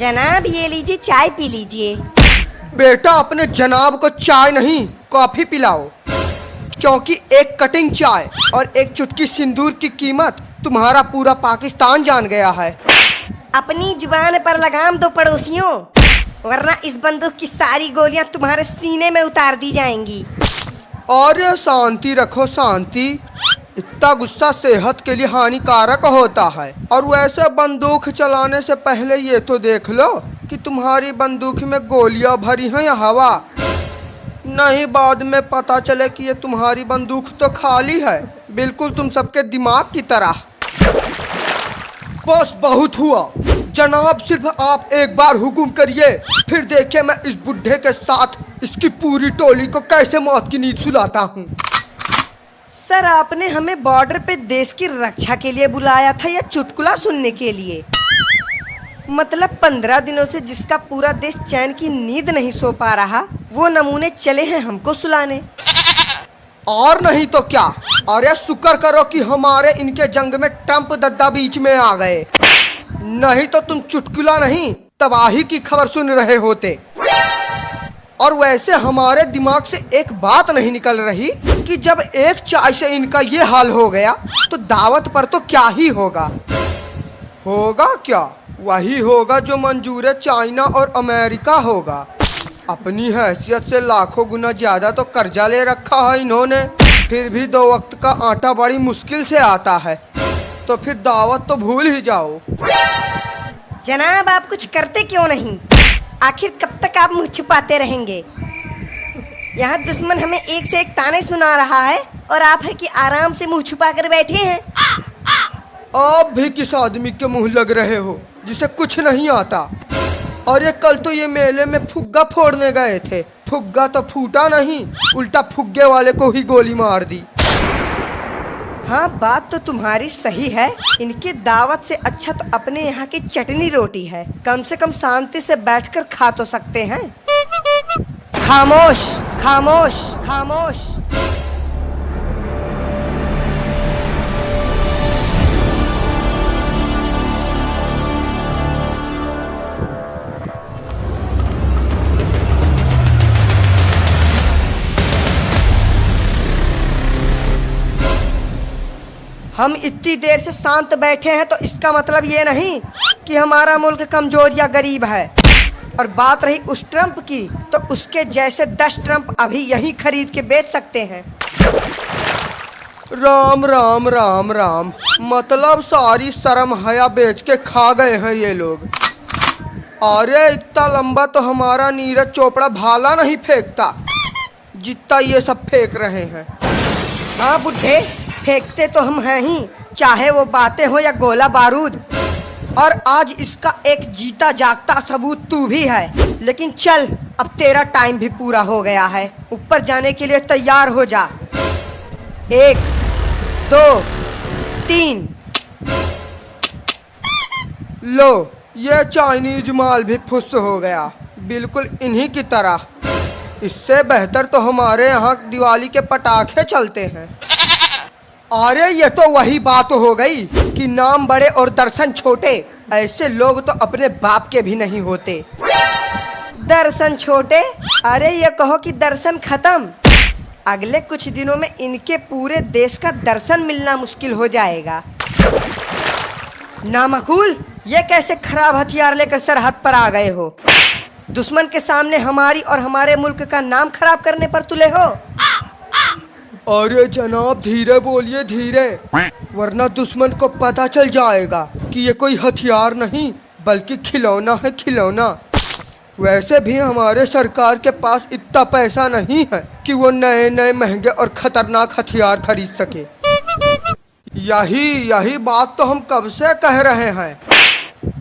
जनाब ये लीजिए, चाय पी लीजिए। बेटा अपने जनाब को चाय नहीं कॉफी पिलाओ, क्योंकि एक कटिंग चाय और एक चुटकी सिंदूर की कीमत तुम्हारा पूरा पाकिस्तान जान गया है। अपनी जुबान पर लगाम दो पड़ोसियों, वरना इस बंदूक की सारी गोलियां तुम्हारे सीने में उतार दी जाएंगी। और शांति रखो शांति, इतना गुस्सा सेहत के लिए हानिकारक होता है। और वैसे बंदूक चलाने से पहले ये तो देख लो कि तुम्हारी बंदूक में गोलियां भरी हैं या हवा, नहीं बाद में पता चले कि ये तुम्हारी बंदूक तो खाली है, बिल्कुल तुम सबके दिमाग की तरह। बस बहुत हुआ जनाब, सिर्फ आप एक बार हुक्म करिए, फिर देखिए मैं इस बुढ़े के साथ इसकी पूरी टोली को कैसे मौत की नींद सुलाता हूँ। सर आपने हमें बॉर्डर पे देश की रक्षा के लिए बुलाया था या चुटकुला सुनने के लिए? मतलब 15 दिनों से जिसका पूरा देश चैन की नींद नहीं सो पा रहा, वो नमूने चले हैं हमको सुलाने। और नहीं तो क्या, अरे शुक्र करो कि हमारे इनके जंग में ट्रंप दद्दा बीच में आ गए, नहीं तो तुम चुटकुला नहीं तबाही की खबर सुन रहे होते। और वैसे हमारे दिमाग से एक बात नहीं निकल रही कि जब एक चाय से इनका ये हाल हो गया तो दावत पर तो क्या ही होगा। होगा क्या, वही होगा जो मंजूर चाइना और अमेरिका होगा। अपनी हैसियत से लाखों गुना ज्यादा तो कर्जा ले रखा है इन्होंने, फिर भी 2 वक्त का आटा बड़ी मुश्किल से आता है, तो फिर दावत तो भूल ही जाओ। जनाब आप कुछ करते क्यों नहीं? आखिर कब तक आप मुँह छुपाते रहेंगे? यहाँ दुश्मन हमें एक से एक ताने सुना रहा है और आप है कि आराम से मुँह छुपा कर बैठे हैं। आप भी किस आदमी के मुंह लग रहे हो जिसे कुछ नहीं आता? और ये कल तो ये मेले में फुग्गा फोड़ने गए थे, फुग्गा तो फूटा नहीं, उल्टा फुग्गे वाले को ही गोली मार दी। हाँ बात तो तुम्हारी सही है, इनके दावत से अच्छा तो अपने यहाँ की चटनी रोटी है, कम से कम शांति से बैठकर खा तो सकते हैं। खामोश खामोश खामोश। हम इतनी देर से शांत बैठे हैं तो इसका मतलब ये नहीं कि हमारा मुल्क कमजोर या गरीब है। और बात रही उस ट्रंप की, तो उसके जैसे 10 ट्रंप अभी यहीं खरीद के बेच सकते हैं। राम राम राम राम, मतलब सारी शर्म हया बेच के खा गए हैं ये लोग। अरे इतना लंबा तो हमारा नीरज चोपड़ा भाला नहीं फेंकता जितना ये सब फेंक रहे हैं। हाँ बुढ़े, फेंकते तो हम हैं ही, चाहे वो बातें हो या गोला बारूद। और आज इसका एक जीता जागता सबूत तू भी है। लेकिन चल, अब तेरा टाइम भी पूरा हो गया है, ऊपर जाने के लिए तैयार हो जा। 1 2 3। लो ये चाइनीज माल भी फुस हो गया, बिल्कुल इन्हीं की तरह। इससे बेहतर तो हमारे यहाँ दिवाली के पटाखे चलते हैं। अरे ये तो वही बात हो गई कि नाम बड़े और दर्शन छोटे, ऐसे लोग तो अपने बाप के भी नहीं होते। दर्शन छोटे? अरे ये कहो कि दर्शन खत्म। अगले कुछ दिनों में इनके पूरे देश का दर्शन मिलना मुश्किल हो जाएगा। नामकूल, ये कैसे खराब हथियार लेकर सरहद पर आ गए हो? दुश्मन के सामने हमारी और हमारे मुल्क का नाम खराब करने पर तुले हो? अरे जनाब धीरे बोलिए धीरे, वरना दुश्मन को पता चल जाएगा कि ये कोई हथियार नहीं बल्कि खिलौना है, खिलौना। वैसे भी हमारे सरकार के पास इतना पैसा नहीं है कि वो नए नए महंगे और खतरनाक हथियार खरीद सके। यही बात तो हम कब से कह रहे हैं।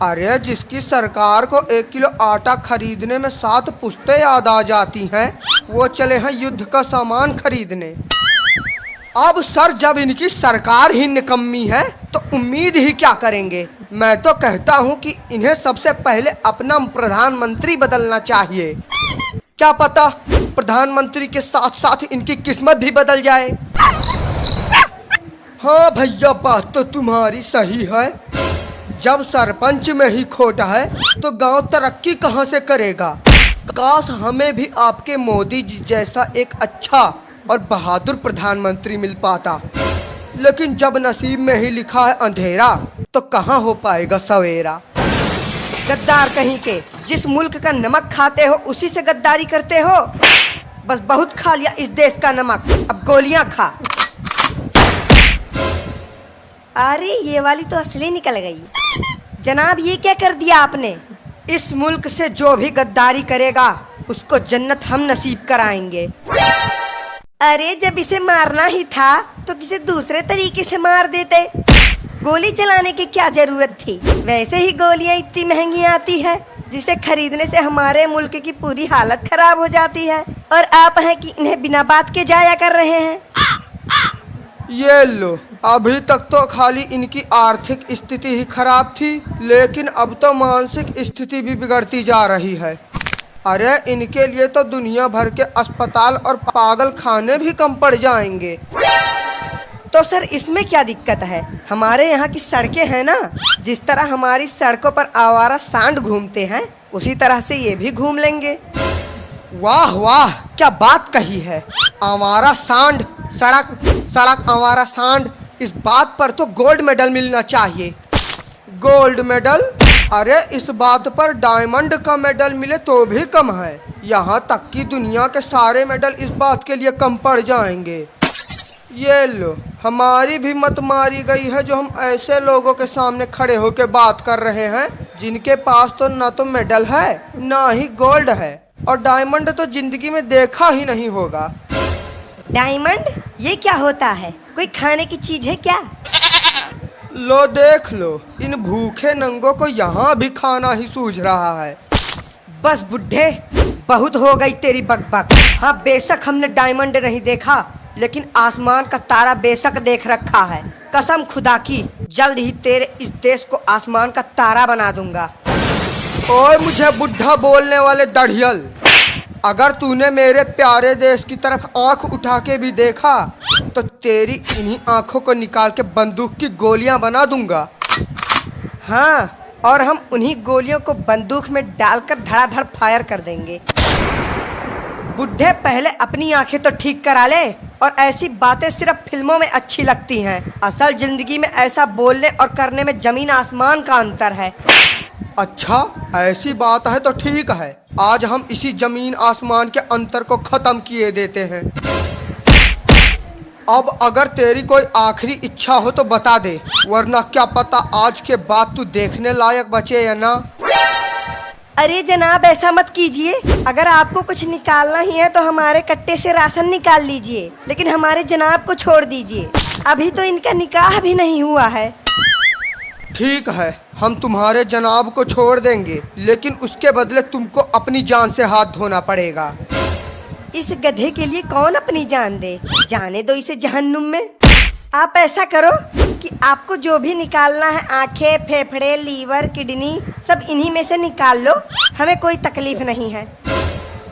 अरे जिसकी सरकार को 1 किलो आटा खरीदने में 7 पुश्तें याद आ जाती हैं, वो चले हैं युद्ध का सामान खरीदने। अब सर जब इनकी सरकार ही निकम्मी है तो उम्मीद ही क्या करेंगे। मैं तो कहता हूँ कि इन्हें सबसे पहले अपना प्रधानमंत्री बदलना चाहिए। क्या पता प्रधानमंत्री के साथ साथ इनकी किस्मत भी बदल जाए। हाँ भैया बात तो तुम्हारी सही है, जब सरपंच में ही खोट है तो गांव तरक्की कहां से करेगा। काश हमें भी आपके मोदी जी जैसा एक अच्छा और बहादुर प्रधानमंत्री मिल पाता, लेकिन जब नसीब में ही लिखा है अंधेरा तो कहां हो पाएगा सवेरा। गद्दार कहीं के, जिस मुल्क का नमक खाते हो उसी से गद्दारी करते हो। बस बहुत खा लिया इस देश का नमक, अब गोलियां खा। अरे ये वाली तो असली निकल गई। जनाब ये क्या कर दिया आपने? इस मुल्क से जो भी गद्दारी करेगा उसको जन्नत हम नसीब कराएंगे। अरे जब इसे मारना ही था तो किसी दूसरे तरीके से मार देते। गोली चलाने की क्या जरूरत थी? वैसे ही गोलियां इतनी महंगी आती है जिसे खरीदने से हमारे मुल्क की पूरी हालत खराब हो जाती है, और आप हैं कि इन्हें बिना बात के जाया कर रहे हैं। ये लो, अभी तक तो खाली इनकी आर्थिक स्थिति ही खराब थी, लेकिन अब तो मानसिक स्थिति भी बिगड़ती जा रही है। अरे इनके लिए तो दुनिया भर के अस्पताल और पागल खाने भी कम पड़ जाएंगे। तो सर इसमें क्या दिक्कत है? हमारे यहाँ की सड़कें हैं ना, जिस तरह हमारी सड़कों पर आवारा सांड घूमते हैं उसी तरह से ये भी घूम लेंगे। वाह वाह, क्या बात कही है। आवारा सांड, सड़क सड़क आवारा सांड, इस बात पर तो गोल्ड मेडल मिलना चाहिए। Gold medal? अरे इस बात पर डायमंड का मेडल मिले तो भी कम है। यहाँ तक कि दुनिया के सारे मेडल इस बात के लिए कम पड़ जाएंगे। ये लो, हमारी भी मत मारी गई है जो हम ऐसे लोगों के सामने खड़े होकर बात कर रहे हैं जिनके पास तो ना तो मेडल है ना ही गोल्ड है, और डायमंड तो जिंदगी में देखा ही नहीं होगा। डायमंड ये क्या होता है? कोई खाने की चीज है क्या? लो देख लो, इन भूखे नंगों को यहाँ भी खाना ही सूझ रहा है। बस बुड्ढे, बहुत हो गई तेरी बकबक। हाँ बेशक हमने डायमंड नहीं देखा, लेकिन आसमान का तारा बेशक देख रखा है। कसम खुदा की, जल्द ही तेरे इस देश को आसमान का तारा बना दूंगा। ओए मुझे बुढ़ा बोलने वाले दढ़ियल, अगर तूने मेरे प्यारे देश की तरफ आंख उठा के भी देखा तो तेरी इन्हीं आंखों को निकाल के बंदूक की गोलियां बना दूंगा। हाँ, और हम उन्हीं गोलियों को बंदूक में डालकर धड़ाधड़ फायर कर देंगे। बुढ़े पहले अपनी आंखें तो ठीक करा ले, और ऐसी बातें सिर्फ फिल्मों में अच्छी लगती हैं। असल जिंदगी में ऐसा बोलने और करने में जमीन आसमान का अंतर है। अच्छा ऐसी बात है तो ठीक है, आज हम इसी जमीन आसमान के अंतर को खत्म किए देते हैं। अब अगर तेरी कोई आखिरी इच्छा हो तो बता दे, वरना क्या पता आज के बाद तू देखने लायक बचे या ना। अरे जनाब ऐसा मत कीजिए। अगर आपको कुछ निकालना ही है तो हमारे कट्टे से राशन निकाल लीजिए, लेकिन हमारे जनाब को छोड़ दीजिए। अभी तो इनका निकाह भी नहीं हुआ है। ठीक है, हम तुम्हारे जनाब को छोड़ देंगे, लेकिन उसके बदले तुमको अपनी जान से हाथ धोना पड़ेगा। इस गधे के लिए कौन अपनी जान दे? जाने दो इसे जहन्नुम में। आप ऐसा करो कि आपको जो भी निकालना है, आंखें, फेफड़े, लीवर, किडनी, सब इन्हीं में से निकाल लो। हमें कोई तकलीफ नहीं है।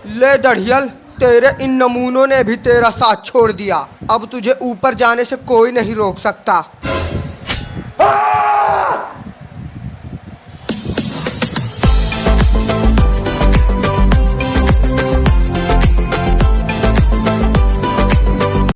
ले दढ़ियल, तेरे इन नमूनों ने भी तेरा साथ छोड़ दिया। अब तुझे ऊपर जाने से कोई नहीं रोक सकता।